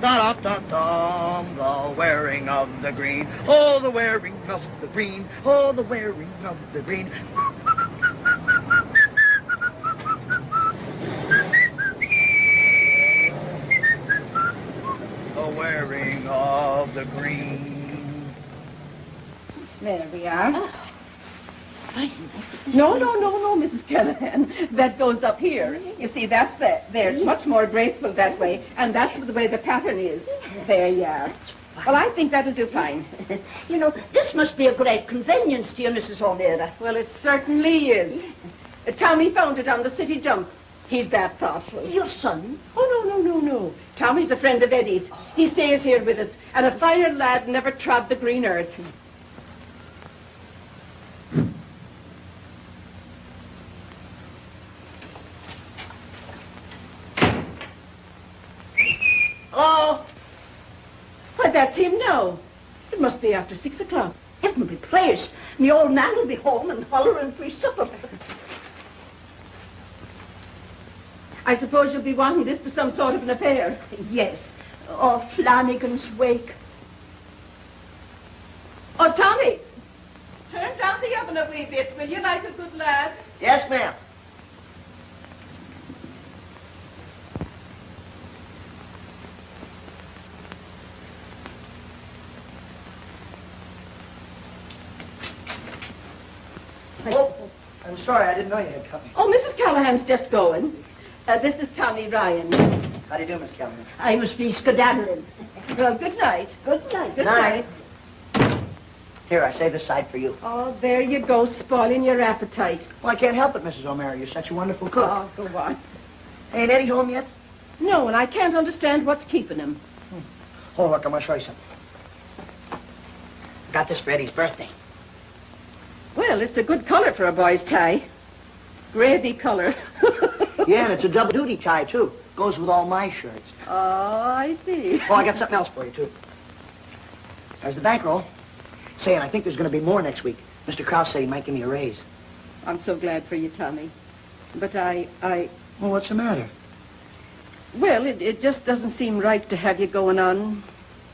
da-da-da-dum, the wearing of the green. Oh, the wearing of the green. Oh, the wearing of the green. The wearing of the green. There we are. No, Mrs. Callahan. That goes up here. You see, that's there. It's much more graceful that way, and that's the way the pattern is. There you are. Well, I think that'll do fine. You know, this must be a great convenience to you, Mrs. O'Meara. Well, it certainly is. Tommy found it on the city dump. He's that thoughtful. Your son? Oh, no. Tommy's a friend of Eddie's. He stays here with us, and a finer lad never trod the green earth. Hello? Why, that's him now. It must be after 6 o'clock. Heaven be praised. Me old man will be home and hollering for his supper. I suppose you'll be wanting this for some sort of an affair. Yes. Or Flanagan's wake. Oh, Tommy! Turn down the oven a wee bit, will you, like a good lad? Yes, ma'am. Oh, I'm sorry, I didn't know you had company. Oh, Mrs. Callahan's just going. This is Tommy Ryan. How do you do, Miss Callahan? I must be skedaddling. Well, good night. Good night. Good night. Here, I saved this side for you. Oh, there you go, spoiling your appetite. Well, I can't help it, Mrs. O'Meara. You're such a wonderful cook. Oh, go on. Ain't Eddie home yet? No, and I can't understand what's keeping him. Oh, look, I'm going to show you something. Got this for Eddie's birthday. Well, it's a good color for a boy's tie. Gravy color. Yeah, and it's a double duty tie, too. Goes with all my shirts. Oh, I see. Oh, I got something else for you, too. There's the bankroll. Saying I think there's going to be more next week. Mr. Krause said he might give me a raise. I'm so glad for you, Tommy. But I... Well, what's the matter? Well, it just doesn't seem right to have you going on,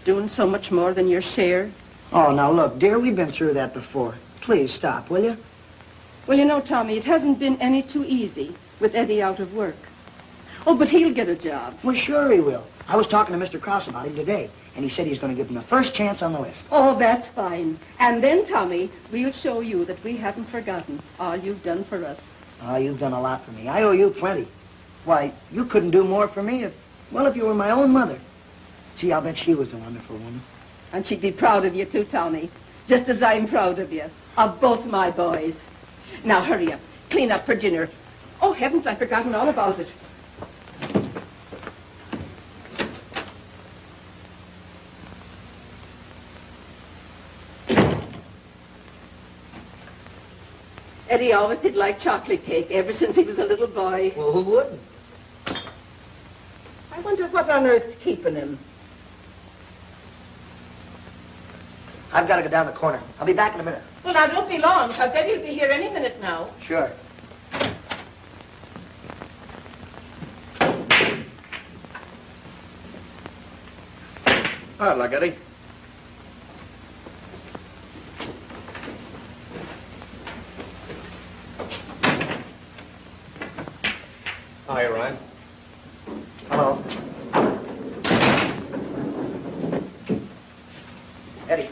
doing so much more than your share. Oh, now, look, dear, we've been through that before. Please stop, will you? Well, you know, Tommy, it hasn't been any too easy with Eddie out of work. Oh, but he'll get a job. Well, sure he will. I was talking to Mr. Krause about him today, and he said he's going to give him the first chance on the list. Oh, that's fine. And then, Tommy, we'll show you that we haven't forgotten all you've done for us. Oh, you've done a lot for me. I owe you plenty. Why, you couldn't do more for me if you were my own mother. Gee, I'll bet she was a wonderful woman. And she'd be proud of you too, Tommy. Just as I'm proud of you. Of both my boys. Now, hurry up. Clean up for dinner. Oh, heavens, I've forgotten all about it. Eddie always did like chocolate cake ever since he was a little boy. Well, who wouldn't? I wonder what on earth's keeping him. I've got to go down the corner. I'll be back in a minute. Well, now, don't be long, because Eddie will be here any minute now. Sure. All right, luck, Eddie. Hi, Ryan. Hello. Eddie.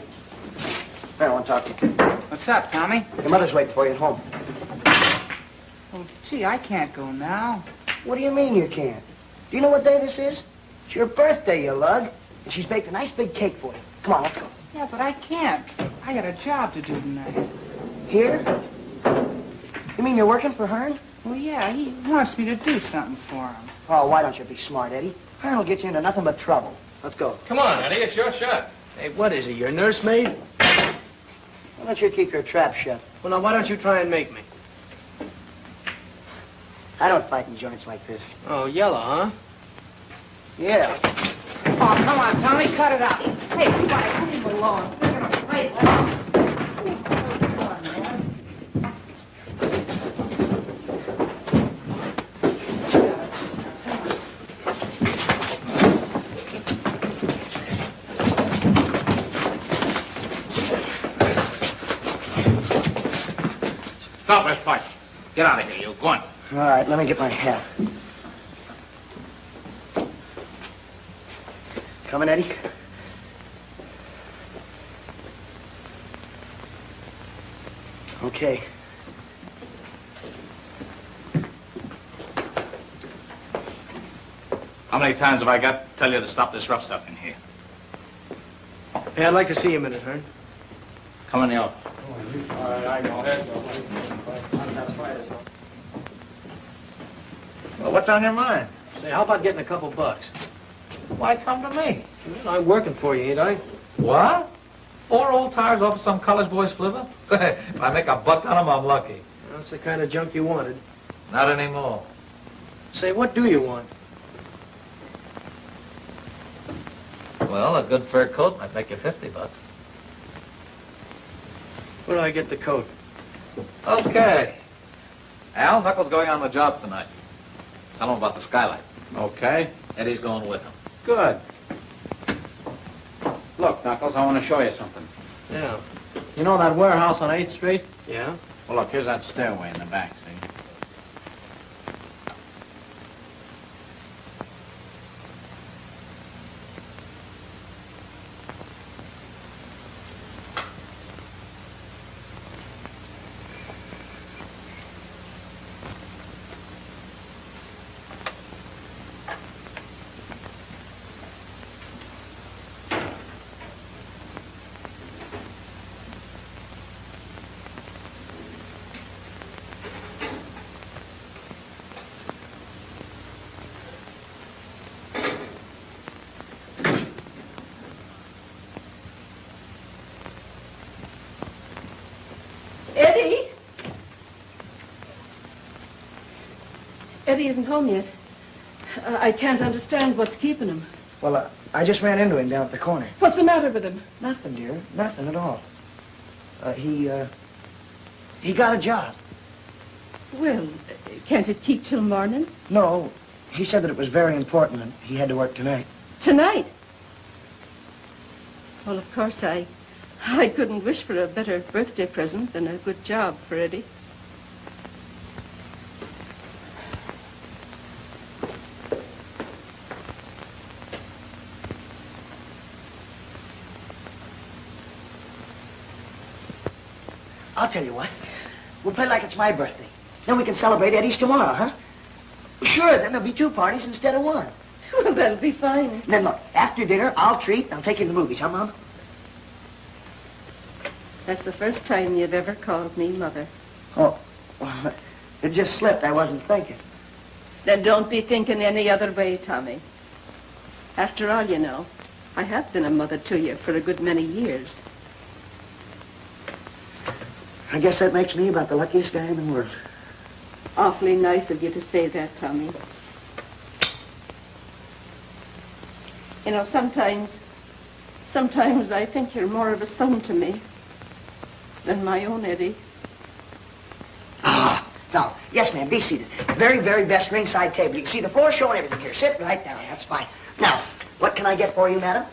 I want to talk to you. What's up, Tommy? Your mother's waiting for you at home. Oh, gee, I can't go now. What do you mean you can't? Do you know what day this is? It's your birthday, you lug. And she's baked a nice big cake for you. Come on, let's go. Yeah, but I can't. I got a job to do tonight. Here? You mean you're working for Hearn? Well, yeah, he wants me to do something for him. Oh, why don't you be smart, Eddie? Hearn will get you into nothing but trouble. Let's go. Come on, Eddie, it's your shot. Hey, what is he, your nursemaid? Why don't you keep your trap shut? Well, now, why don't you try and make me? I don't fight in joints like this. Oh, yellow, huh? Yeah. Oh, come on, Tommy, cut it out. Hey, Spike, leave him alone. We're gonna fight. Come on, man. Stop this fight. Get out of here, you. Go on. All right, let me get my hat. Coming, Eddie? Okay. How many times have I got to tell you to stop this rough stuff in here? Hey, I'd like to see you a minute, Hearn. Come in the office. All right, I know. Well, what's on your mind? Say, how about getting a couple bucks? Why come to me? Well, I'm working for you, ain't I? What? 4 old tires off of some college boy's flivver? Say, if I make a buck on them, I'm lucky. That's the kind of junk you wanted. Not anymore. Say, what do you want? Well, a good fur coat might make you 50 bucks. Where do I get the coat? Okay. Al, Knuckles going on the job tonight. Tell him about the skylight. Okay. Eddie's going with him. Good. Look, Knuckles, I want to show you something. Yeah. You know that warehouse on 8th Street? Yeah? Well, look, here's that stairway in the back, see? Eddie? Eddie isn't home yet. I can't understand what's keeping him. Well, I just ran into him down at the corner. What's the matter with him? Nothing, dear. Nothing at all. He got a job. Well, can't it keep till morning? No, he said that it was very important and he had to work tonight. Tonight? Well, of course, I couldn't wish for a better birthday present than a good job for Eddie. I'll tell you what. We'll play like it's my birthday. Then we can celebrate Eddie's tomorrow, huh? Sure, then there'll be 2 parties instead of 1. Well, that'll be fine. And then look, after dinner, I'll treat and I'll take you to the movies, huh, Mom? That's the first time you've ever called me Mother. Oh, well, it just slipped. I wasn't thinking. Then don't be thinking any other way, Tommy. After all, you know, I have been a mother to you for a good many years. I guess that makes me about the luckiest guy in the world. Awfully nice of you to say that, Tommy. You know, sometimes I think you're more of a son to me than my own Eddie. Ah, now, yes, ma'am, be seated. Very, very best ringside table. You can see the floor showing everything here. Sit right down. That's fine. Now, what can I get for you, madam?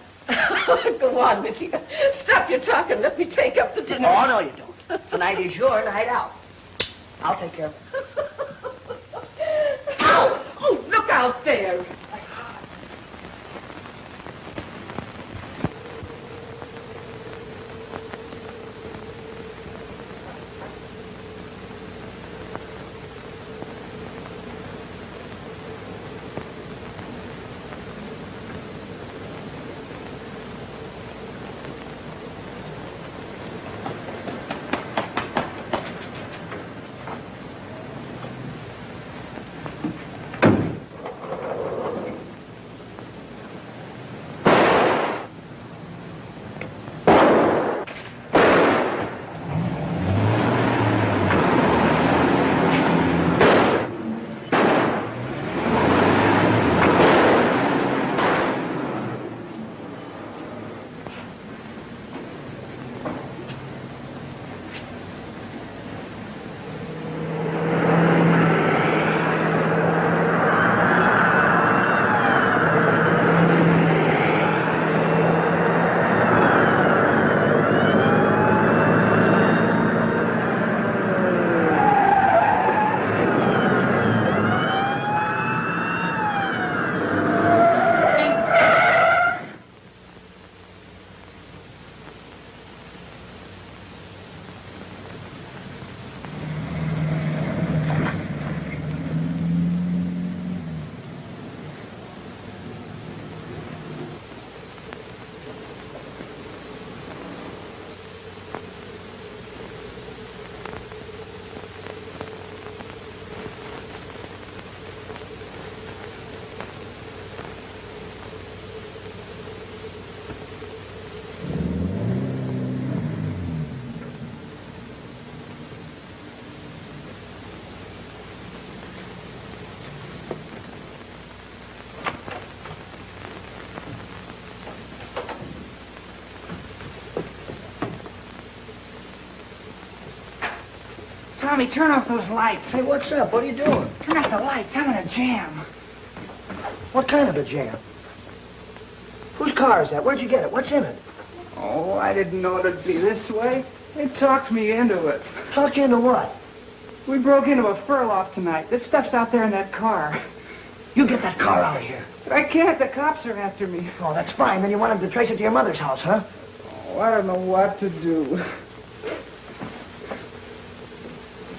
Go on with you. Stop your talking. Let me take up the dinner. Oh, no, you don't. Tonight is your night out. I'll take care of it. Ow! Oh, look out there. Tommy, turn off those lights. Hey, what's up? What are you doing? Turn off the lights. I'm in a jam. What kind of a jam? Whose car is that? Where'd you get it? What's in it? Oh, I didn't know it'd be this way. It talked me into it. Talk you into what? We broke into a fur loft tonight. That stuff's out there in that car. You get that car out of here. But I can't. The cops are after me. Oh, that's fine. Then you want him to trace it to your mother's house, huh? Oh, I don't know what to do.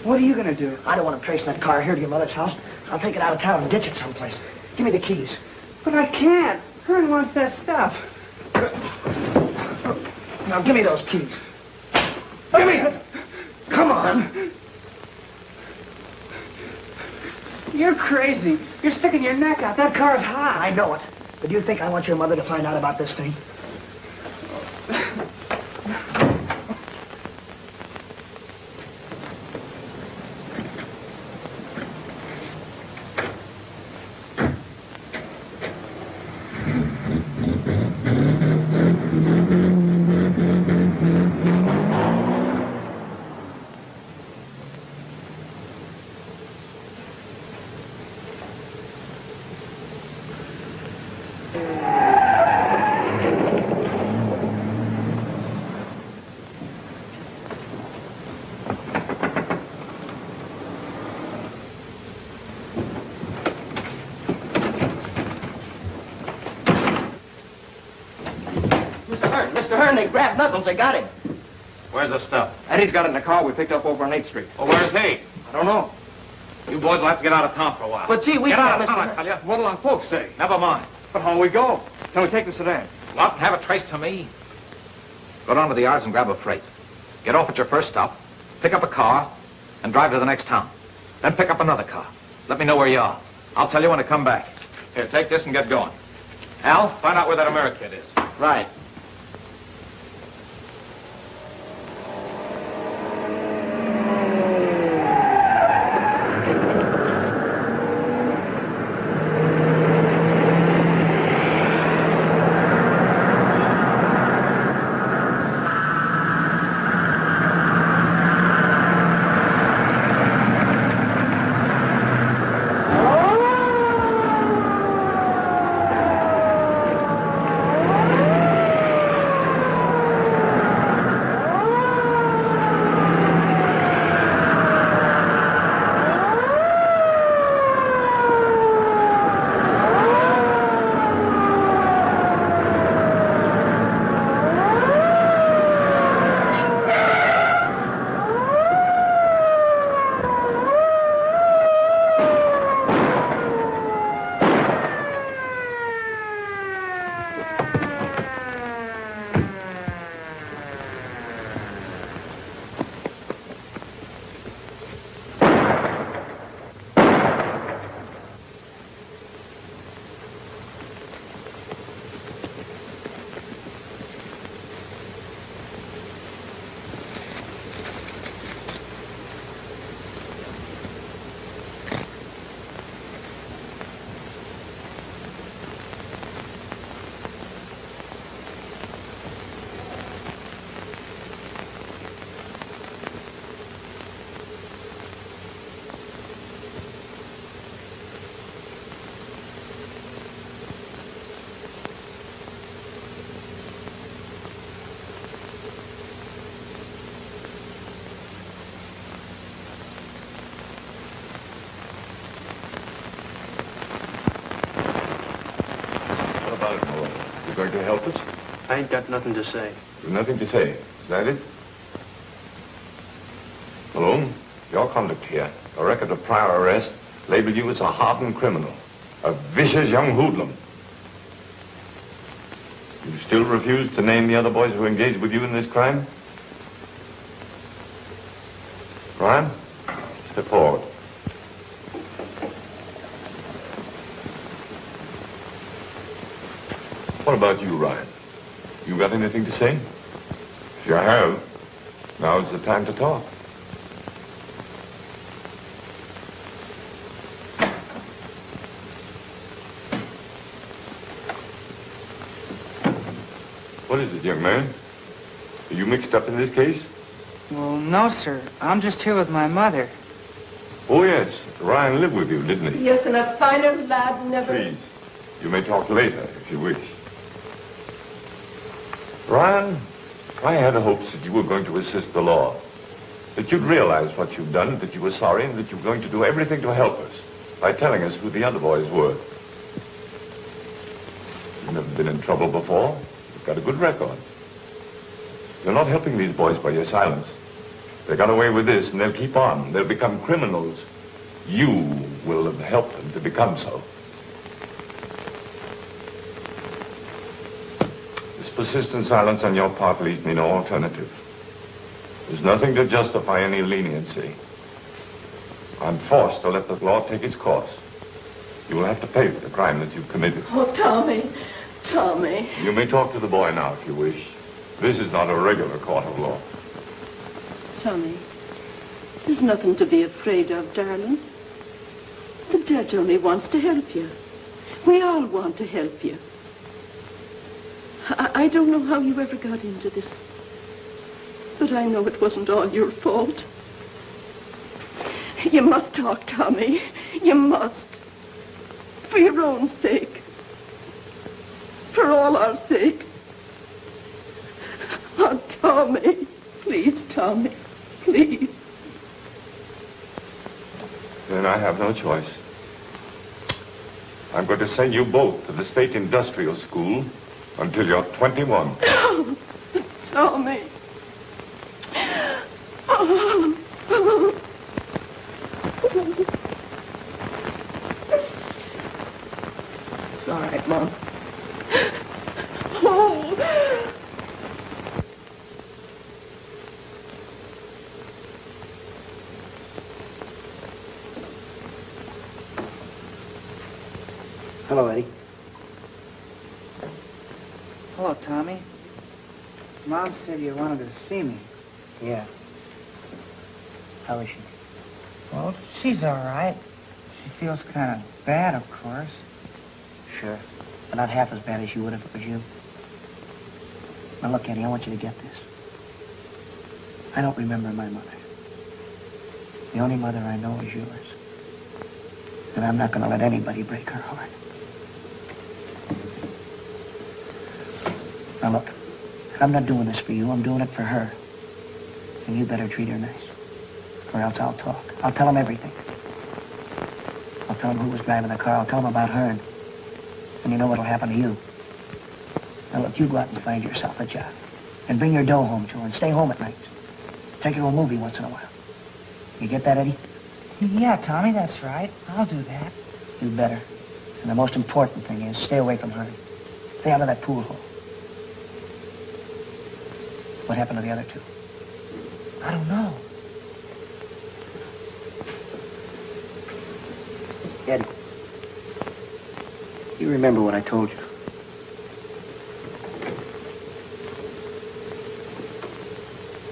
What are you going to do? I don't want him tracing that car here to your mother's house. I'll take it out of town and ditch it someplace. Give me the keys. But I can't. Hearn wants that stuff. Now, give me those keys. Give me them. Come on. You're crazy. You're sticking your neck out. That car's hot. I know it. But do you think I want your mother to find out about this thing? Mr. Hearn, they grabbed Knuckles. They got him. Where's the stuff? Eddie's got it in the car we picked up over on 8th Street. Well, where's he? I don't know. You boys will have to get out of town for a while. But, gee, we Get can't, out of Mr. town, I Hearn. tell you. What'll our folks say? Never mind. But how we go? Can we take the sedan? Go out and have it traced to me. Go down to the yards and grab a freight. Get off at your first stop, pick up a car, and drive to the next town. Then pick up another car. Let me know where you are. I'll tell you when to come back. Here, take this and get going. Al, find out where that American is. Right. Going to help us? I ain't got nothing to say. You've nothing to say. Is that it? Malone, your conduct here, a record of prior arrest, labeled you as a hardened criminal, a vicious young hoodlum. You still refuse to name the other boys who engaged with you in this crime? Ryan, step forward. What about you, Ryan? You got anything to say? If you have, now's the time to talk. What is it, young man? Are you mixed up in this case? Well, no, sir. I'm just here with my mother. Oh, yes. Ryan lived with you, didn't he? Yes, and a finer lad never... Please, you may talk later if you wish. Ryan, I had hopes that you were going to assist the law. That you'd realize what you've done, that you were sorry, and that you were going to do everything to help us by telling us who the other boys were. You've never been in trouble before. You've got a good record. You're not helping these boys by your silence. They got away with this, and they'll keep on. They'll become criminals. You will have helped them to become so. This persistent silence on your part leaves me no alternative. There's nothing to justify any leniency. I'm forced to let the law take its course. You will have to pay for the crime that you've committed. Oh, Tommy. Tommy. You may talk to the boy now if you wish. This is not a regular court of law. Tommy, there's nothing to be afraid of, darling. The judge only wants to help you. We all want to help you. I don't know how you ever got into this, but I know it wasn't all your fault. You must talk, Tommy. You must. For your own sake. For all our sakes. Oh, Tommy. Please, Tommy. Please. Then I have no choice. I'm going to send you both to the State Industrial School until you're 21. Oh, Tommy. Oh. It's all right, Mom. Oh. Hello, Eddie. Hello, Tommy. Mom said you wanted to see me. Yeah. How is she? Well, she's all right. She feels kind of bad, of course. Sure. But not half as bad as you would if it was you. Now, look, Eddie, I want you to get this. I don't remember my mother. The only mother I know is yours. And I'm not going to let anybody break her heart. Now, look, I'm not doing this for you. I'm doing it for her. And you better treat her nice. Or else I'll talk. I'll tell them everything. I'll tell them who was driving the car. I'll tell them about her. And you know what'll happen to you. Now, look, you go out and find yourself a job. And bring your dough home to her and stay home at nights. Take her to a movie once in a while. You get that, Eddie? Yeah, Tommy, that's right. I'll do that. You better. And the most important thing is stay away from her. Stay out of that pool hole. What happened to the other two? I don't know. Eddie, you remember what I told you?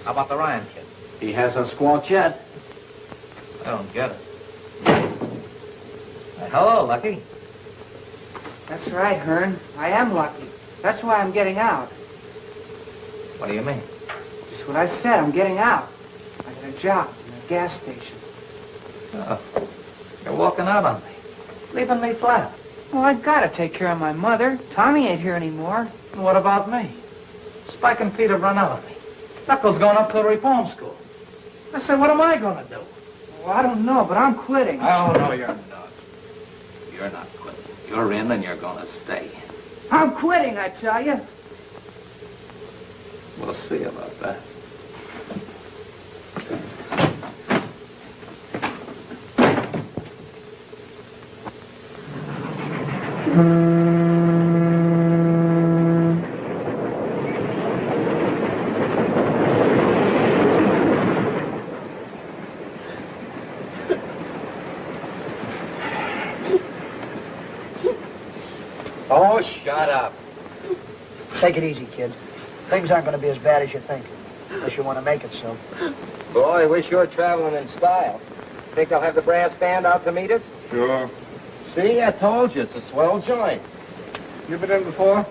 How about the Ryan kid? He hasn't squawked yet. I don't get it. Hello, Lucky. That's right, Hearn. I am lucky. That's why I'm getting out. What do you mean? Just what I said, I'm getting out. I got a job in a gas station. Oh, you're walking out on me. Leaving me flat. Well, I gotta take care of my mother. Tommy ain't here anymore. And what about me? Spike and Pete have run out on me. Knuckles going up to the reform school. I said, what am I going to do? Well, I don't know, but I'm quitting. Oh, no, you're not. You're not quitting. You're in and you're going to stay. I'm quitting, I tell you. We'll see about that. Oh, shut up. Take it easy, kid. Things aren't going to be as bad as you think. Unless you want to make it so. Boy, wish you were traveling in style. Think they'll have the brass band out to meet us? Sure. See, I told you, it's a swell joint. You been in before?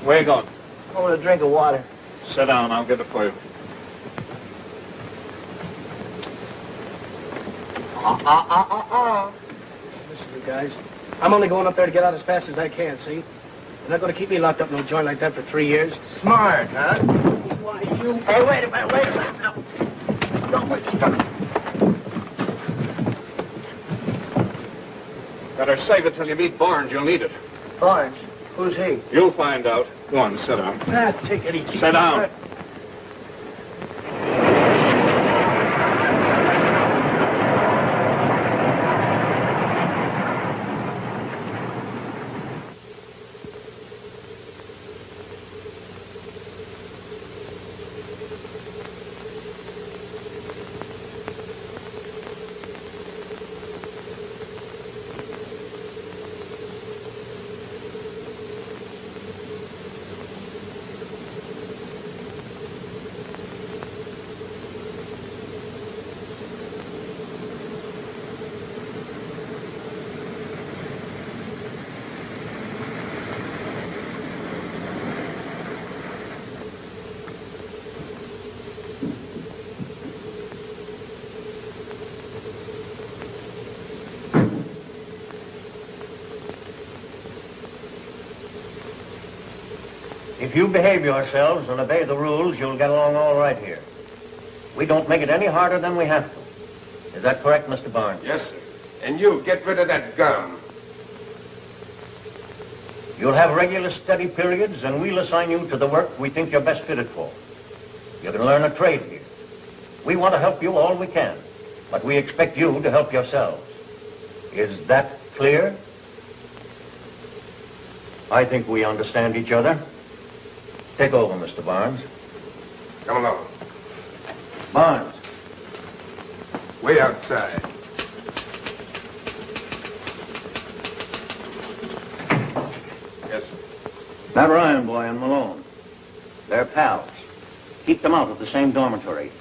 Where you going? I want a drink of water. Sit down, I'll get it for you. Listen, you guys. I'm only going up there to get out as fast as I can, see? You're not going to keep me locked up in a joint like that for 3 years. Smart, huh? Why, you... Hey, wait a minute. Now. Don't wait, stop. Better save it till you meet Barnes. You'll need it. Barnes? Who's he? You'll find out. Go on, sit down. Take it easy. Sit down. If you behave yourselves and obey the rules, you'll get along all right here. We don't make it any harder than we have to. Is that correct, Mr. Barnes? Yes, sir. And you, get rid of that gum. You'll have regular study periods, and we'll assign you to the work we think you're best fitted for. You can learn a trade here. We want to help you all we can, but we expect you to help yourselves. Is that clear? I think we understand each other. Take over, Mr. Barnes. Come along. Barnes. Way outside. Yes, sir. That Ryan boy and Malone. They're pals. Keep them out of the same dormitory.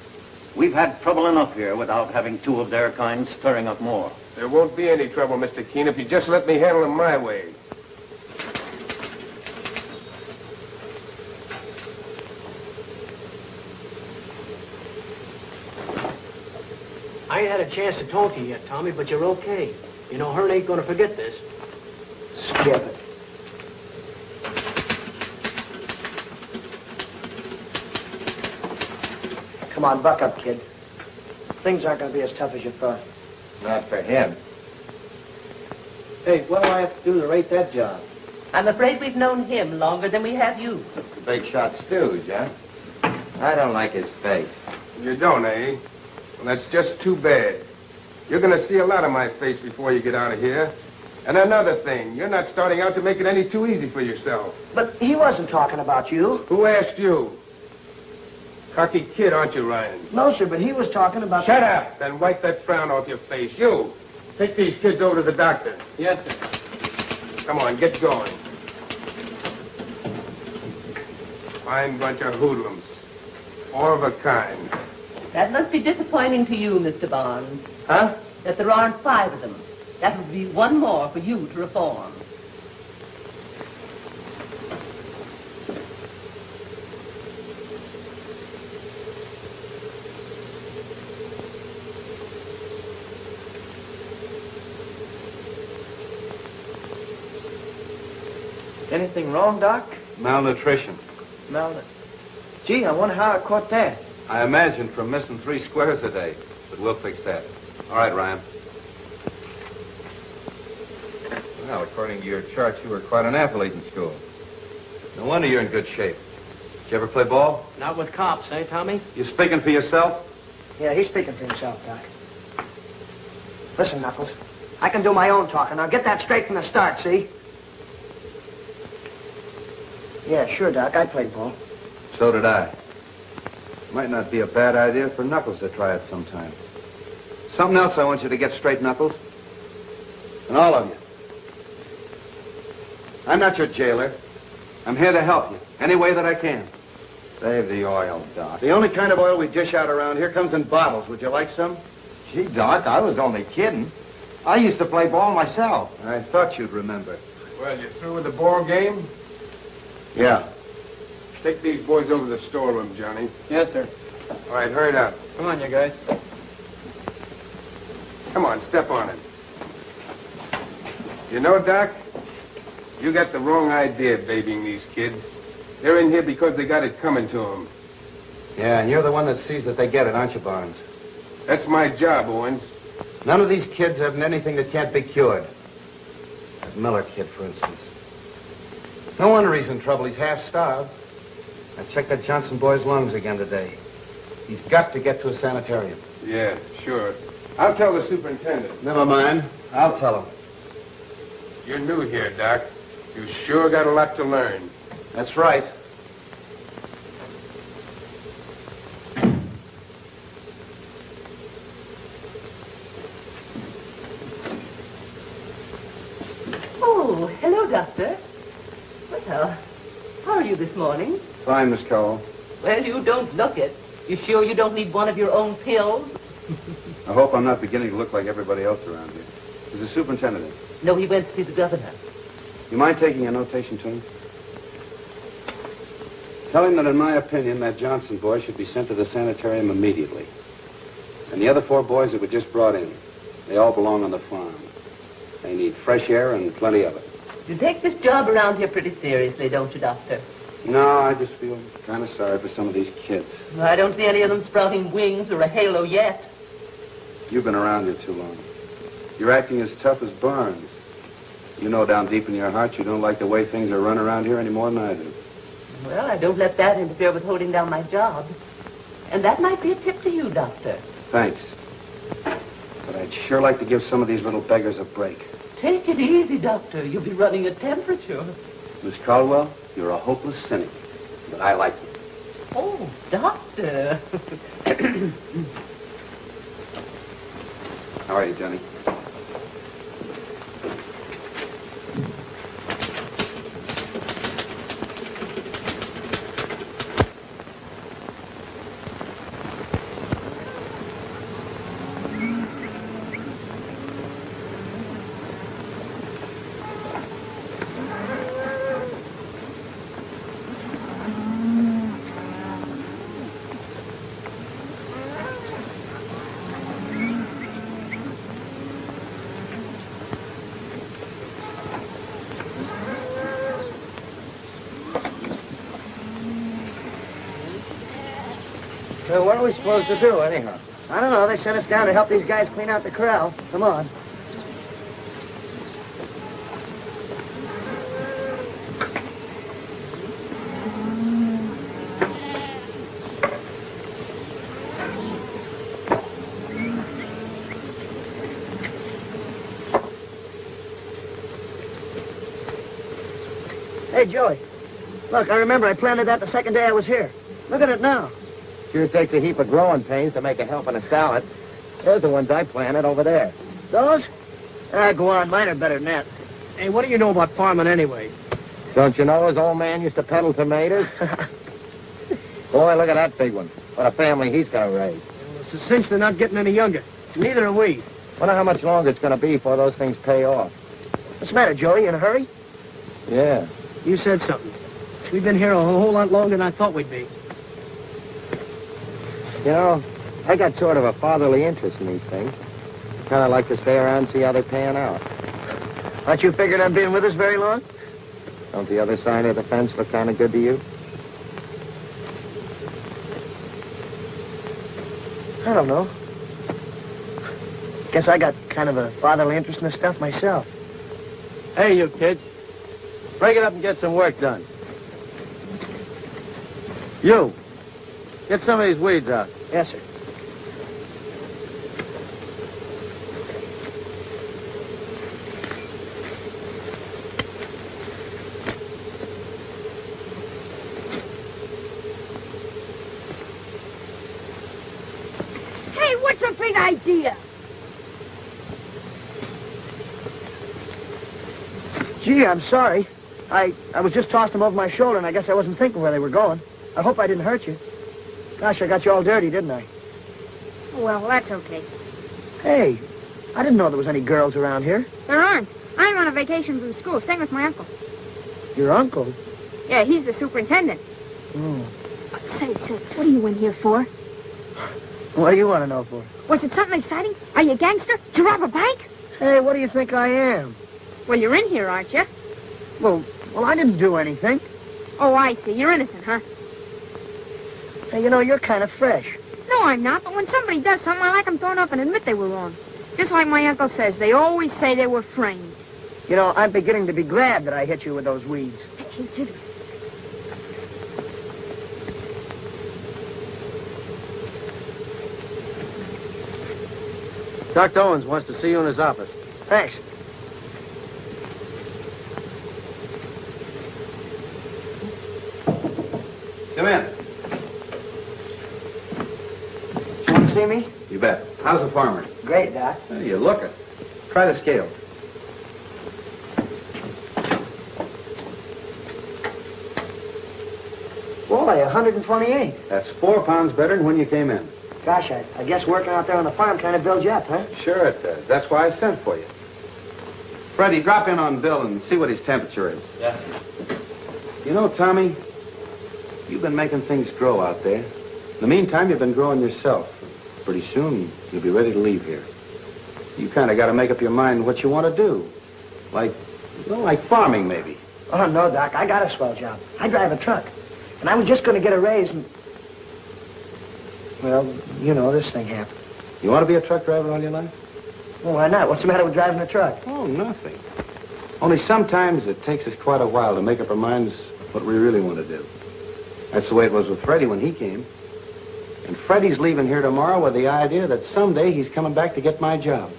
We've had trouble enough here without having two of their kind stirring up more. There won't be any trouble, Mr. Keene, if you just let me handle them my way. I ain't had a chance to talk to you yet, Tommy, but you're okay. You know, Hearn ain't gonna forget this. Skip it. Come on, buck up, kid. Things aren't gonna be as tough as you thought. Not for him. Hey, what do I have to do to rate that job? I'm afraid we've known him longer than we have you. Big shot stooge, huh? I don't like his face. You don't, eh? Well, that's just too bad. You're going to see a lot of my face before you get out of here. And another thing, you're not starting out to make it any too easy for yourself. But he wasn't talking about you. Who asked you? Cocky kid, aren't you, Ryan? No, sir, but he was talking about... Shut up! Then wipe that frown off your face. You! Take these kids over to the doctor. Yes, sir. Come on, get going. Fine bunch of hoodlums. All of a kind. That must be disappointing to you, Mr. Barnes. Huh? That there aren't 5 of them. That would be one more for you to reform. Anything wrong, Doc? Malnutrition. Gee, I wonder how I caught that. I imagine from missing 3 squares a day. But we'll fix that. All right, Ryan. Well, according to your charts, you were quite an athlete in school. No wonder you're in good shape. Did you ever play ball? Not with cops, eh, Tommy? You speaking for yourself? Yeah, he's speaking for himself, Doc. Listen, Knuckles, I can do my own talking. Now get that straight from the start, see? Yeah, sure, Doc. I played ball. So did I. Might not be a bad idea for Knuckles to try it sometime. Something else I want you to get straight, Knuckles. And all of you. I'm not your jailer. I'm here to help you, any way that I can. Save the oil, Doc. The only kind of oil we dish out around here comes in bottles. Would you like some? Gee, Doc, I was only kidding. I used to play ball myself. I thought you'd remember. Well, you through with the ball game? Yeah. Take these boys over to the storeroom, Johnny. Yes, sir. All right, hurry it up. Come on, you guys. Come on, step on it. You know, Doc, you got the wrong idea babying these kids. They're in here because they got it coming to them. Yeah, and you're the one that sees that they get it, aren't you, Barnes? That's my job, Owens. None of these kids have anything that can't be cured. That Miller kid, for instance. No wonder he's in trouble. He's half-starved. I checked that Johnson boy's lungs again today. He's got to get to a sanitarium. Yeah, sure. I'll tell the superintendent. Never mind. I'll tell him. You're new here, Doc. You sure got a lot to learn. That's right. Oh, hello, Doctor. Well, how are you this morning? Fine, Miss Cowell. Well, you don't look it. You sure you don't need one of your own pills? I hope I'm not beginning to look like everybody else around here. Is the superintendent in? No, he went to see the governor. You mind taking a notation to him? Tell him that, in my opinion, that Johnson boy should be sent to the sanitarium immediately. And the other 4 boys that were just brought in, they all belong on the farm. They need fresh air and plenty of it. You take this job around here pretty seriously, don't you, Doctor? No, I just feel kind of sorry for some of these kids. Well, I don't see any of them sprouting wings or a halo yet. You've been around here too long. You're acting as tough as Barnes. You know down deep in your heart you don't like the way things are run around here any more than I do. Well, I don't let that interfere with holding down my job. And that might be a tip to you, Doctor. Thanks. But I'd sure like to give some of these little beggars a break. Take it easy, Doctor. You'll be running a temperature. Miss Caldwell, you're a hopeless cynic. But I like you. Oh, Doctor. How are you, Johnny? So what are we supposed to do, anyhow? I don't know. They sent us down to help these guys clean out the corral. Come on. Hey, Joey. Look, I remember I planted that the second day I was here. Look at it now. Sure takes a heap of growing pains to make a helping of salad. There's the ones I planted over there. Those? Go on. Mine are better than that. Hey, what do you know about farming anyway? Don't you know his old man used to peddle tomatoes? Boy, look at that big one. What a family he's got to raise. Well, it's a cinch they're not getting any younger. Neither are we. Wonder how much longer it's going to be before those things pay off. What's the matter, Joey? You in a hurry? Yeah. You said something. We've been here a whole lot longer than I thought we'd be. You know, I got sort of a fatherly interest in these things. Kind of like to stay around and see how they pan out. Aren't you figured on being with us very long? Don't the other side of the fence look kind of good to you? I don't know. Guess I got kind of a fatherly interest in this stuff myself. Hey, you kids. Break it up and get some work done. You. Get some of these weeds out. Yes, sir. Hey, what's a big idea? Gee, I'm sorry. I was just tossing them over my shoulder, and I guess I wasn't thinking where they were going. I hope I didn't hurt you. Gosh, I got you all dirty, didn't I? Well, that's okay. Hey, I didn't know there was any girls around here. There aren't. I'm on a vacation from school, staying with my uncle. Your uncle? Yeah, he's the superintendent. Say, what are you in here for? What do you want to know for? Was it something exciting? Are you a gangster? Did you rob a bank? Hey, what do you think I am? Well, you're in here, aren't you? Well, I didn't do anything. Oh, I see. You're innocent, huh? Hey, you know, you're kind of fresh. No, I'm not. But when somebody does something, I like them thrown up and admit they were wrong. Just like my uncle says, they always say they were framed. You know, I'm beginning to be glad that I hit you with those weeds. Hey, Jimmy. Dr. Owens wants to see you in his office. Thanks. Come in. You want to see me? You bet. How's the farmer? Great, Doc. Hey, you look it. Try the scales. Boy, 128. That's 4 pounds better than when you came in. Gosh, I guess working out there on the farm kind of builds you up, huh? Sure it does. That's why I sent for you. Freddie, drop in on Bill and see what his temperature is. Yes. You know, Tommy, you've been making things grow out there. In the meantime, you've been growing yourself. Pretty soon, you'll be ready to leave here. You kind of got to make up your mind what you want to do. Like farming, maybe. Oh, no, Doc. I got a swell job. I drive a truck. And I was just going to get a raise and... Well, you know, this thing happened. You want to be a truck driver all your life? Well, why not? What's the matter with driving a truck? Oh, nothing. Only sometimes it takes us quite a while to make up our minds what we really want to do. That's the way it was with Freddie when he came. And Freddie's leaving here tomorrow with the idea that someday he's coming back to get my job.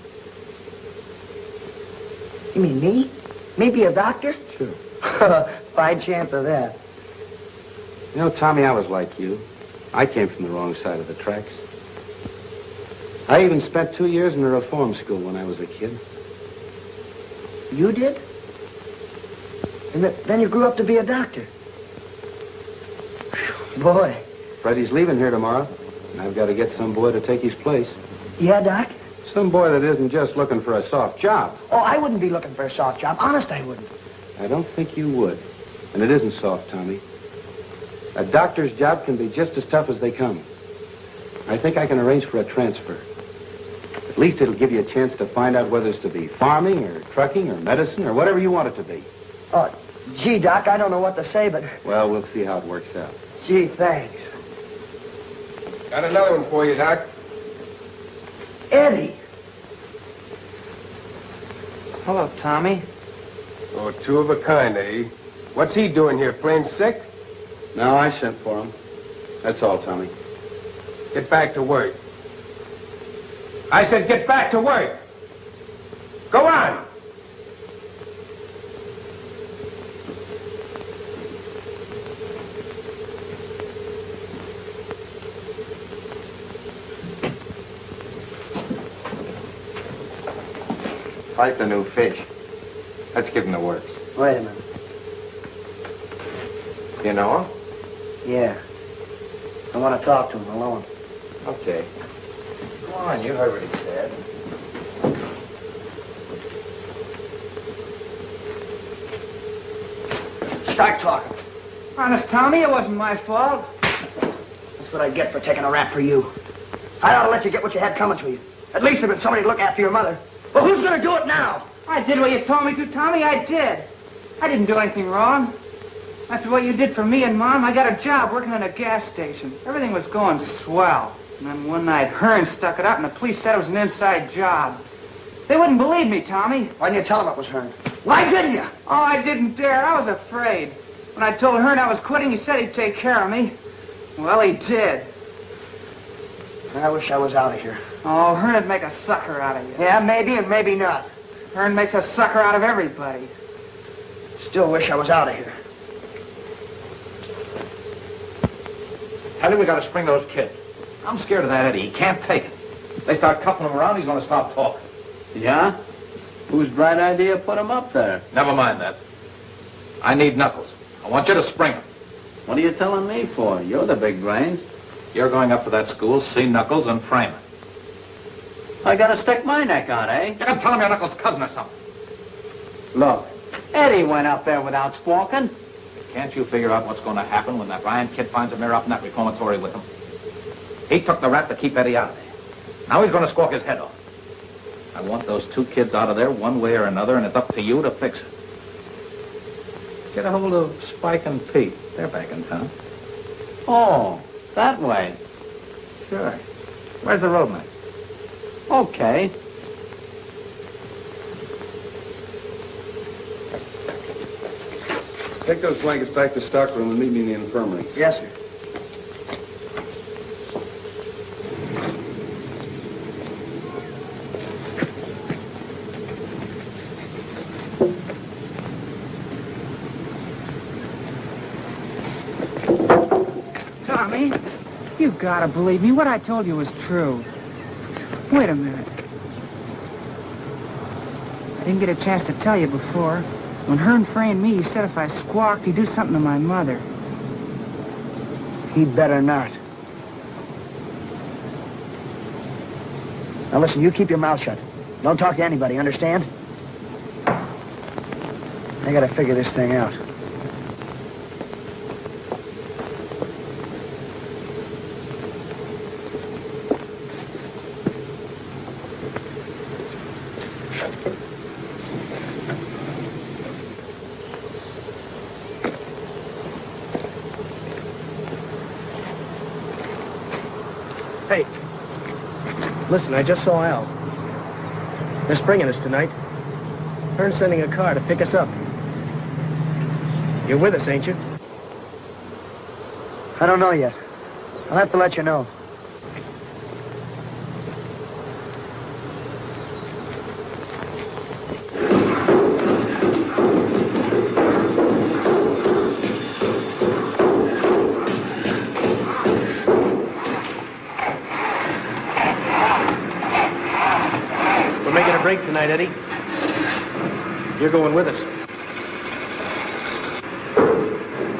You mean me? Me be a doctor? Sure. Fine chance of that. You know, Tommy, I was like you. I came from the wrong side of the tracks. I even spent 2 years in a reform school when I was a kid. You did? And then you grew up to be a doctor. Boy. Freddie's leaving here tomorrow, and I've got to get some boy to take his place. Yeah, Doc? Some boy that isn't just looking for a soft job. Oh, I wouldn't be looking for a soft job. Honest, I wouldn't. I don't think you would. And it isn't soft, Tommy. A doctor's job can be just as tough as they come. I think I can arrange for a transfer. At least it'll give you a chance to find out whether it's to be farming or trucking or medicine or whatever you want it to be. Oh, gee, Doc, I don't know what to say, but... Well, we'll see how it works out. Gee, thanks. Got another one for you, Doc. Eddie. Hello, Tommy. Oh, 2 of a kind, eh? What's he doing here, plain sick? No, I sent for him. That's all, Tommy. Get back to work. I said get back to work. Go on. Like the new fish. Let's give him the works. Wait a minute. You know him? Yeah. I want to talk to him alone. Okay. Go on, you heard what he said. Start talking. Honest, Tommy, it wasn't my fault. That's what I get for taking a rap for you. I ought to let you get what you had coming to you. At least if it's somebody to look after your mother. Well, who's going to do it now? I did what you told me to, Tommy. I did. I didn't do anything wrong. After what you did for me and Mom, I got a job working in a gas station. Everything was going swell. And then one night, Hearn stuck it up, and the police said it was an inside job. They wouldn't believe me, Tommy. Why didn't you tell them it was Hearn? Why didn't you? Oh, I didn't dare. I was afraid. When I told Hearn I was quitting, he said he'd take care of me. Well, he did. I wish I was out of here. Oh, Hearn'd make a sucker out of you. Yeah, maybe and maybe not. Hearn makes a sucker out of everybody. Still wish I was out of here. Tell you we gotta spring those kids. I'm scared of that Eddie. He can't take it. They start coupling him around, he's gonna stop talking. Yeah? Whose bright idea put him up there? Never mind that. I need Knuckles. I want you to spring him. What are you telling me for? You're the big brains. You're going up to that school, see Knuckles, and frame him. I gotta stick my neck out, eh? You're gonna tell him you're Knuckles' cousin or something. Look, Eddie went up there without squawking. Can't you figure out what's going to happen when that Ryan kid finds a mirror up in that reformatory with him? He took the rap to keep Eddie out of there. Now he's going to squawk his head off. I want those two kids out of there one way or another, and it's up to you to fix it. Get a hold of Spike and Pete. They're back in town. Oh, that way. Sure. Where's the road map? Okay. Take those blankets back to stockroom and meet me in the infirmary. Yes, sir. Tommy, you gotta believe me. What I told you was true. Wait a minute. I didn't get a chance to tell you before. When Hearn framed me, he said if I squawked, he'd do something to my mother. He'd better not. Now listen, you keep your mouth shut. Don't talk to anybody, understand? I gotta figure this thing out. Hey, listen, I just saw Al. They're springing us tonight. Hearn's sending a car to pick us up. You're with us, ain't you? I don't know yet. I'll have to let you know. Tonight, Eddie. You're going with us.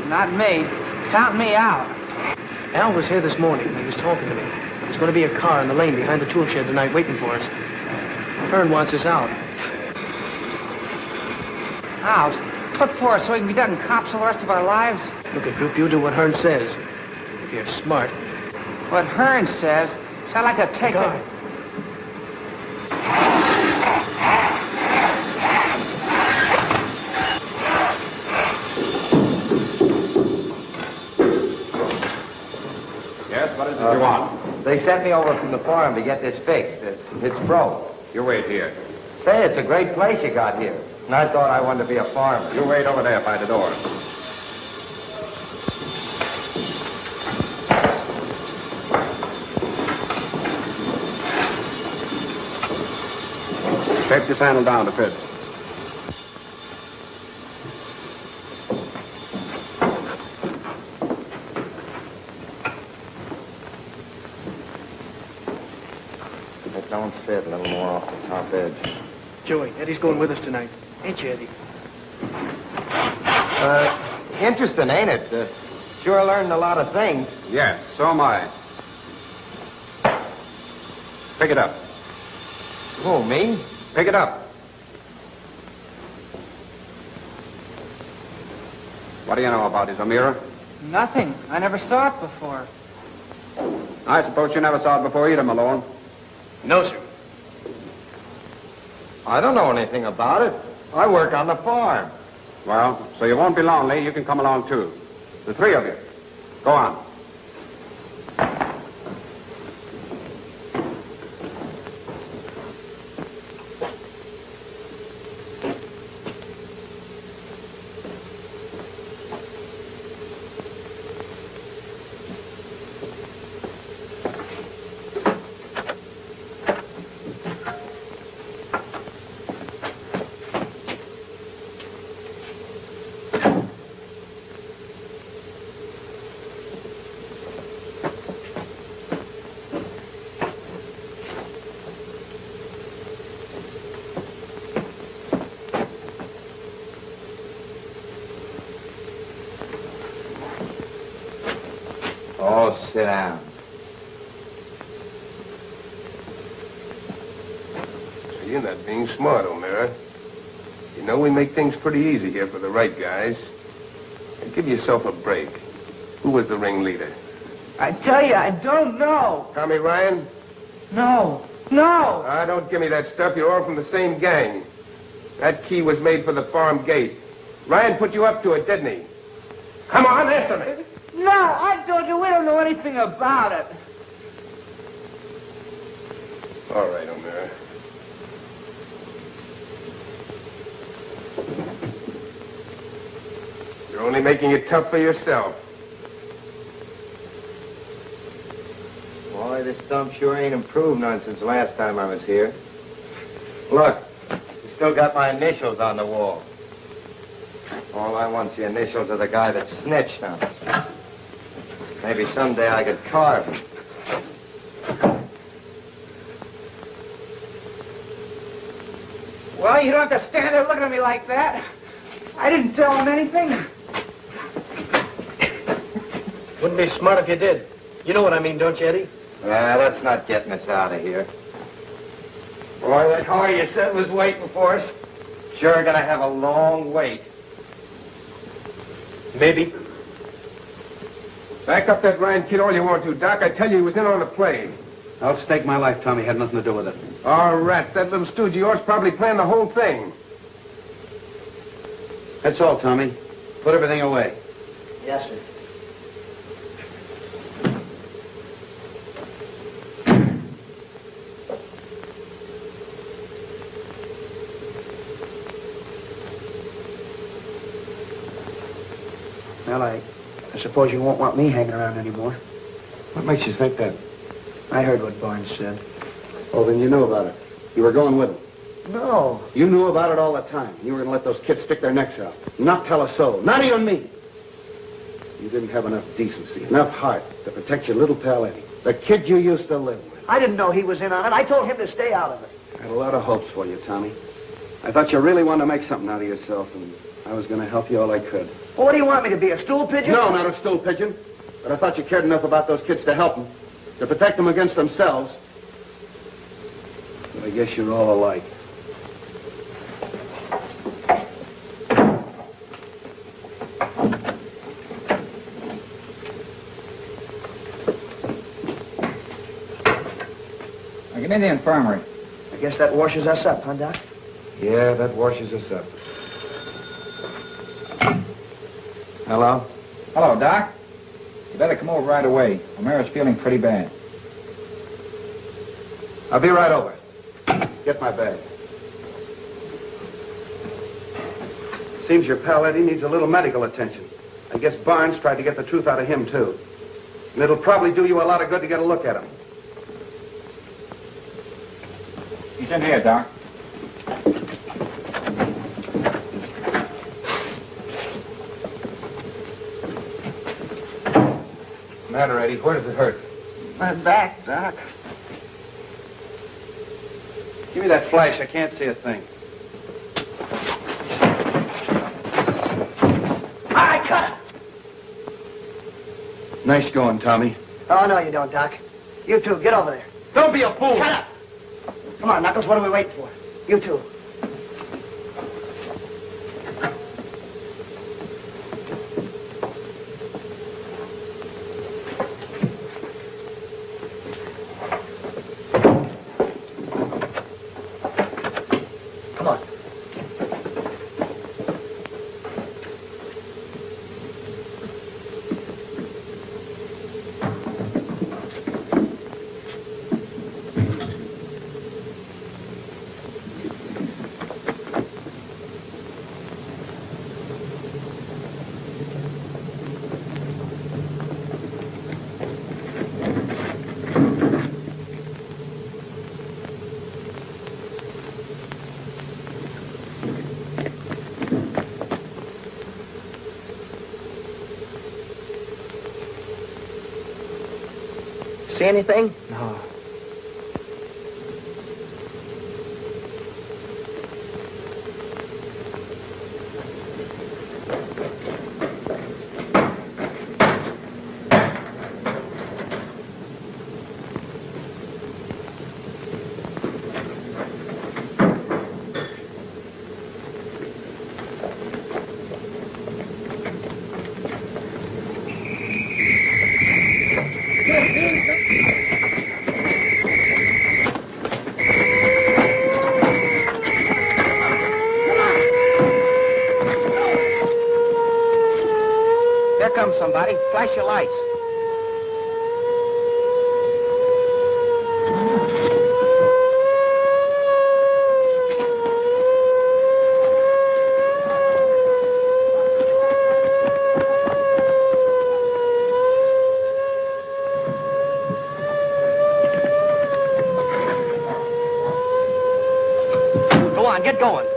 Not me. Count me out. Al was here this morning. He was talking to me. There's going to be a car in the lane behind the tool shed tonight waiting for us. Hearn wants us out. Out? What for? So we can be done cops for the rest of our lives? Look at Droop, you do what Hearn says. If you're smart. What Hearn says? So I'd like to take it. What is it you want? They sent me over from the farm to get this fixed. It's broke. You wait here. Say, it's a great place you got here. And I thought I wanted to be a farmer. You wait over there by the door. Tape this handle down to fit. It don't fit. A little more off the top edge. Joey, Eddie's going with us tonight. Ain't you, Eddie? Interesting, ain't it? Sure learned a lot of things. Yes, so am I. Pick it up. Who, me? Pick it up. What do you know about his mirror? Nothing. I never saw it before. I suppose you never saw it before either, Malone. No, sir. I don't know anything about it. I work on the farm. Well, so you won't be lonely. You can come along, too. The three of you. Go on. Oh, sit down. So you're not being smart, O'Mara. You know we make things pretty easy here for the right guys. Give yourself a break. Who was the ringleader? I tell you, I don't know. Tommy Ryan? No. No! Don't give me that stuff. You're all from the same gang. That key was made for the farm gate. Ryan put you up to it, didn't he? Come on, answer me. No, I told you we don't know anything about it. All right, O'Meara. You're only making it tough for yourself. Boy, this dump sure ain't improved none since last time I was here. Look, you still got my initials on the wall. All I want's the initials of the guy that snitched on us. Maybe someday I could carve him. Well, you don't have to stand there looking at me like that. I didn't tell him anything. Wouldn't be smart if you did. You know what I mean, don't you, Eddie? Yeah, that's not getting us out of here. Boy, that car you said was waiting for us. Sure gonna have a long wait. Maybe. Back up that Ryan kid all you want to, Doc. I tell you, he was in on the play. I'll stake my life Tommy had nothing to do with it. All right, that little stooge of yours probably planned the whole thing. That's all, Tommy. Put everything away. Yes, sir. Well, I suppose you won't want me hanging around anymore. What makes you think that? I heard what Barnes said. Oh, then you knew about it. You were going with him. No. You knew about it all the time. You were going to let those kids stick their necks out. Not tell a soul. Not even me. You didn't have enough decency, enough heart to protect your little pal Eddie. The kid you used to live with. I didn't know he was in on it. I told him to stay out of it. I had a lot of hopes for you, Tommy. I thought you really wanted to make something out of yourself, and I was going to help you all I could. Well, what do you want me to be, a stool pigeon? No, not a stool pigeon. But I thought you cared enough about those kids to help them, to protect them against themselves. But I guess you're all alike. Get in the infirmary. I guess that washes us up, huh, Doc? Yeah, that washes us up. Hello? Hello, Doc. You better come over right away. O'Meara's feeling pretty bad. I'll be right over. Get my bag. Seems your pal Eddie needs a little medical attention. I guess Barnes tried to get the truth out of him, too. And it'll probably do you a lot of good to get a look at him. He's in here, Doc. Matter, Eddie, where does it hurt? My back, Doc. Give me that flash. I can't see a thing. I cut it! Nice going, Tommy. Oh, no, you don't, Doc. You two, get over there. Don't be a fool. Shut up! Come on, Knuckles, what are we waiting for? You two. Come on. See anything? No. Here comes somebody. Flash your lights. Go on, get going.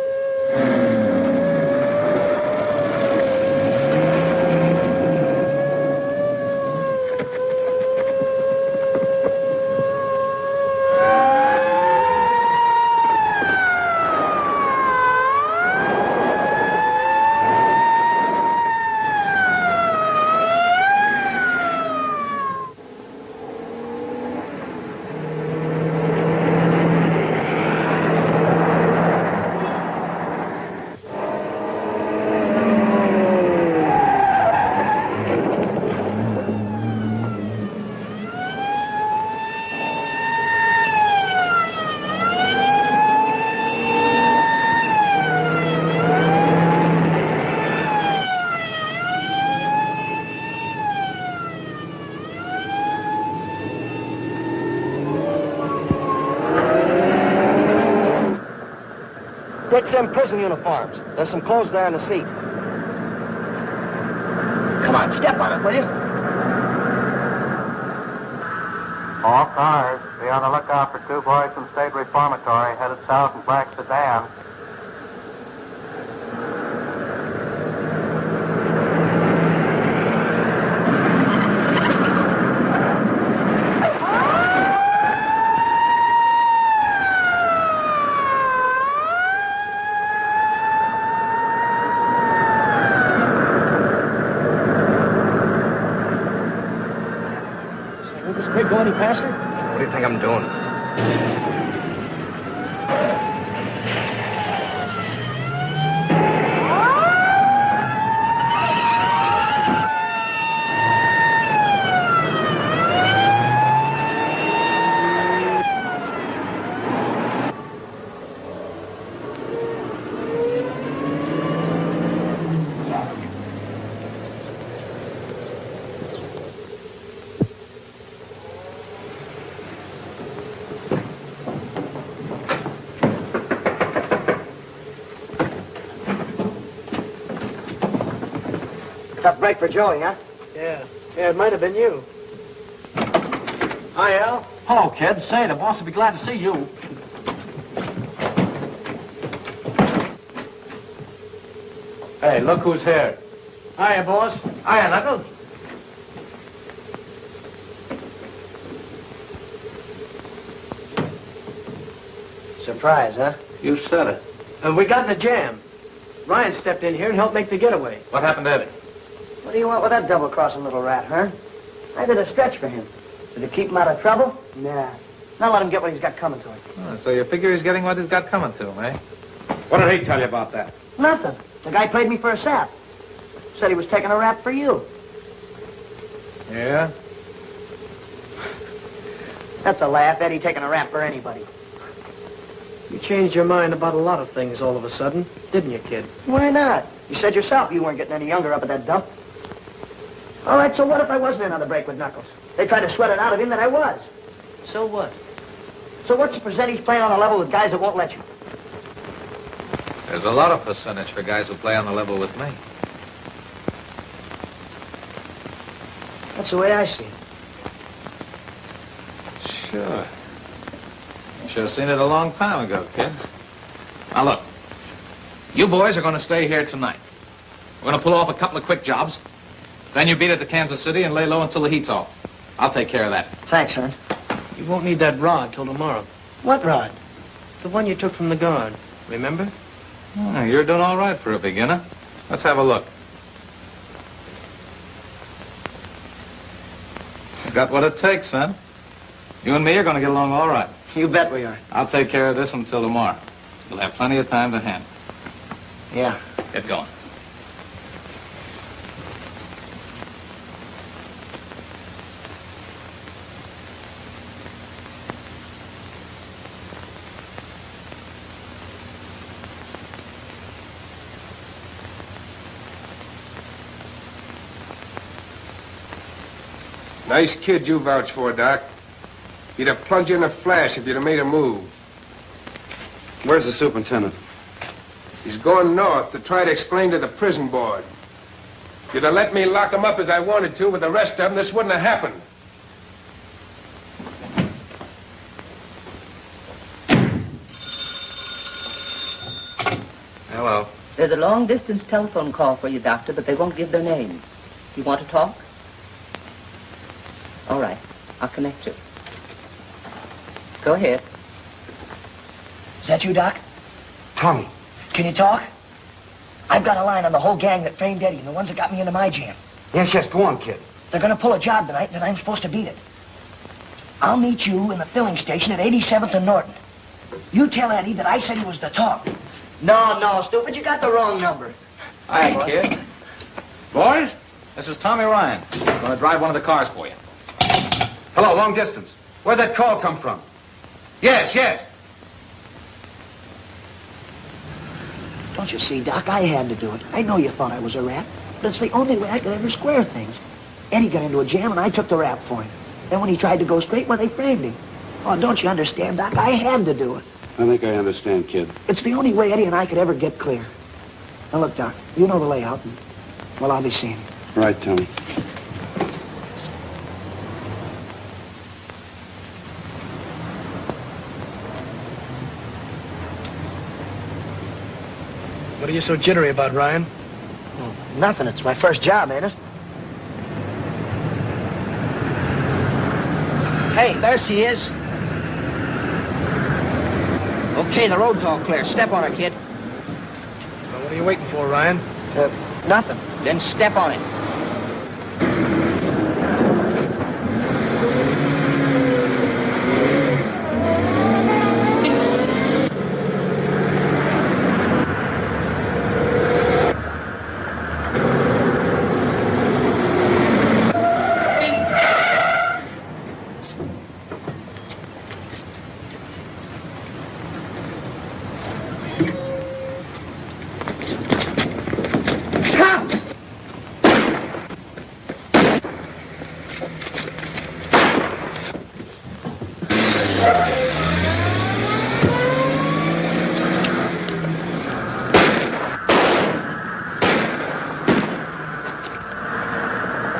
Take them prison uniforms. There's some clothes there in the seat. Come on, step on it, will you? All cars, be on the lookout for two boys from State Reformatory headed south in black sedan. Go any faster? What do you think I'm doing? Tough break for Joey, huh? Yeah, it might have been you. Hi, Al. Hello, kid. Say, the boss will be glad to see you. Hey, look who's here. Hiya, boss. Hiya, Knuckles. Surprise, huh? You said it. And we got in a jam. Ryan stepped in here and helped make the getaway. What happened to Eddie? What do you want with that double-crossing little rat, huh? I did a stretch for him. Did it keep him out of trouble? Nah. Now let him get what he's got coming to him. Oh, so you figure he's getting what he's got coming to him, eh? What did he tell you about that? Nothing. The guy played me for a sap. Said he was taking a rap for you. Yeah? That's a laugh, Eddie taking a rap for anybody. You changed your mind about a lot of things all of a sudden, didn't you, kid? Why not? You said yourself you weren't getting any younger up at that dump. All right, so what if I wasn't in on the break with Knuckles? They tried to sweat it out of him that I was. So what? So what's the percentage playing on a level with guys that won't let you? There's a lot of percentage for guys who play on the level with me. That's the way I see it. Sure. Should have seen it a long time ago, kid. Now, look. You boys are going to stay here tonight. We're going to pull off a couple of quick jobs. Then you beat it to Kansas City and lay low until the heat's off. I'll take care of that. Thanks, son. You won't need that rod till tomorrow. What rod? The one you took from the guard. Remember? Oh, you're doing all right for a beginner. Let's have a look. Got what it takes, son. You and me are going to get along all right. You bet we are. I'll take care of this until tomorrow. We'll have plenty of time to handle. Yeah. Get going. Nice kid you vouch for, Doc. He'd have plugged you in a flash if you'd have made a move. Where's the superintendent? He's going north to try to explain to the prison board. If you'd have let me lock him up as I wanted to with the rest of them, this wouldn't have happened. Hello. There's a long-distance telephone call for you, Doctor, but they won't give their names. You want to talk? All right. I'll connect you. Go ahead. Is that you, Doc? Tommy, can you talk? I've got a line on the whole gang that framed Eddie and the ones that got me into my jam. Yes, go on, kid. They're going to pull a job tonight, and I'm supposed to beat it. I'll meet you in the filling station at 87th and Norton. You tell Eddie that I said he was the talk. No, stupid, you got the wrong number. Hi, kid. Boys, this is Tommy Ryan. I'm going to drive one of the cars for you. Hello, long distance. Where'd that call come from? Yes. Don't you see, Doc, I had to do it. I know you thought I was a rat, but it's the only way I could ever square things. Eddie got into a jam, and I took the rap for him. Then when he tried to go straight, well, they framed him. Oh, don't you understand, Doc? I had to do it. I think I understand, kid. It's the only way Eddie and I could ever get clear. Now, look, Doc, you know the layout, and, well, I'll be seeing you. Right, Tony. What are you so jittery about, Ryan? Nothing. It's my first job, ain't it? Hey, there she is. Okay, the road's all clear. Step on her, kid. Well, what are you waiting for, Ryan? Nothing. Then step on it.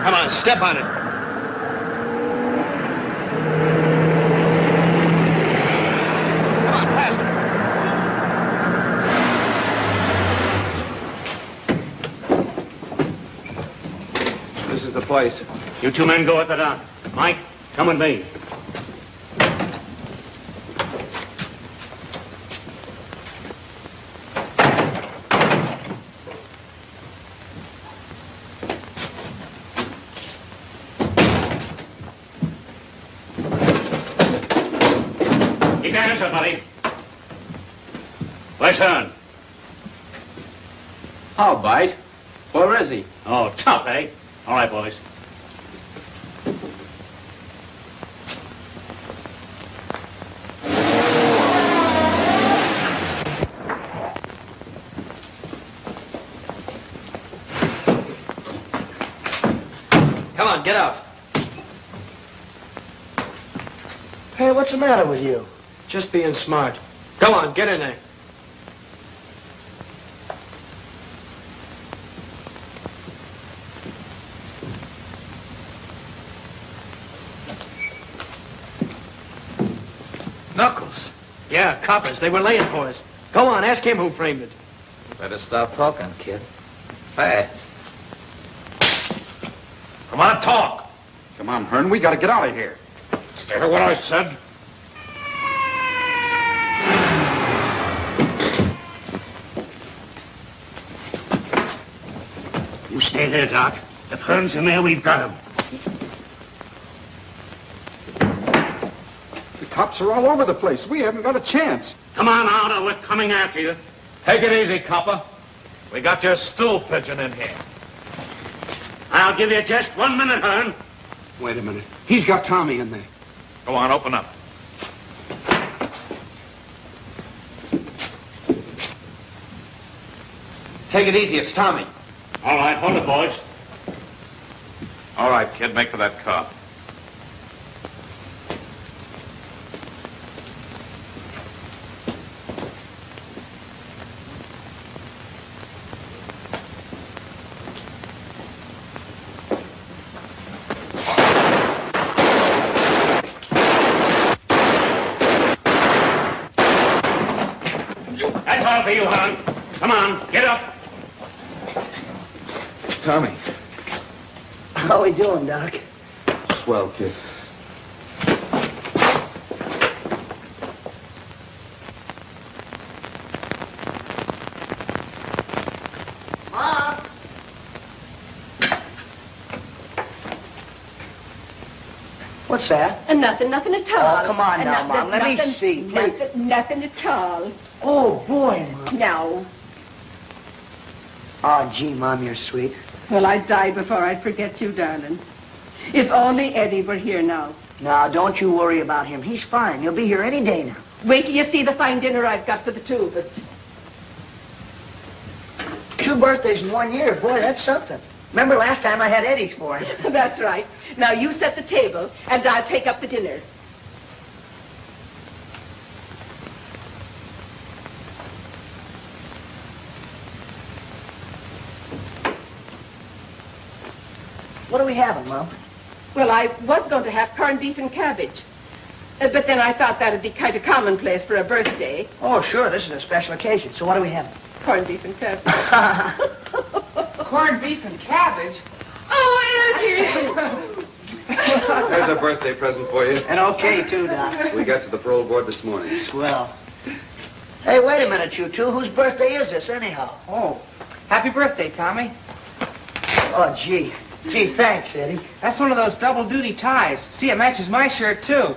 Come on, step on it. Come on, faster. This is the place. You two men go at the dock. Mike, come with me. Keep your hands up, buddy. Where's Hearn? I'll bite. Where is he? Oh, tough, eh? All right, boys. Come on, get out. Hey, what's the matter with you? Just being smart. Come on, get in there. Knuckles. Yeah, coppers. They were laying for us. Go on, ask him who framed it. Better stop talking, kid. Fast. Come on, talk. Come on, Hearn, we gotta get out of here. Hear what I said? You stay there, Doc. If Hearn's in there, we've got him. The cops are all over the place. We haven't got a chance. Come on out, or we're coming after you. Take it easy, copper. We got your stool pigeon in here. I'll give you just 1 minute, Hearn. Wait a minute. He's got Tommy in there. Go on, open up. Take it easy, it's Tommy. All right, hold it, boys. All right, kid, make for that car. coffee, you hon. Come on, get up. Tommy. How we doing, Doc? Swell, kid. Mom! What's that? Nothing at all. Oh, come on now, Mom. Let me see, please. Nothing at all. Oh, boy, Mom. No. Oh, gee, Mom, you're sweet. Well, I'd die before I'd forget you, darling. If only Eddie were here now. Now, don't you worry about him. He's fine. He'll be here any day now. Wait till you see the fine dinner I've got for the two of us. 2 birthdays in 1 year. Boy, that's something. Remember last time I had Eddie's for him? That's right. Now you set the table, and I'll take up the dinner. What are we having, Mom? Well, I was going to have corned beef and cabbage. But then I thought that'd be kind of commonplace for a birthday. Oh, sure. This is a special occasion. So what are we having? Corned beef and cabbage. Corned beef and cabbage? Oh, Eddie! There's a birthday present for you. And okay, too, Doc. We got to the parole board this morning. Swell. Hey, wait a minute, you two. Whose birthday is this, anyhow? Oh, happy birthday, Tommy. Oh, gee. Gee, thanks, Eddie. That's one of those double-duty ties. See, it matches my shirt, too.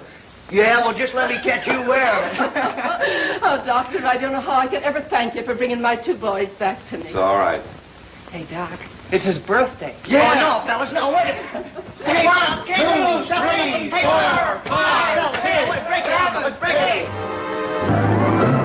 Yeah, well, just let me catch you wearing it. Oh, Doctor, I don't know how I could ever thank you for bringing my 2 boys back to me. It's all right. Hey, Doc, it's his birthday. Yeah, no, fellas, no, wait a minute. Hey, one, 2, 3, 4, 5. Hey, let's break it up. Let's break it.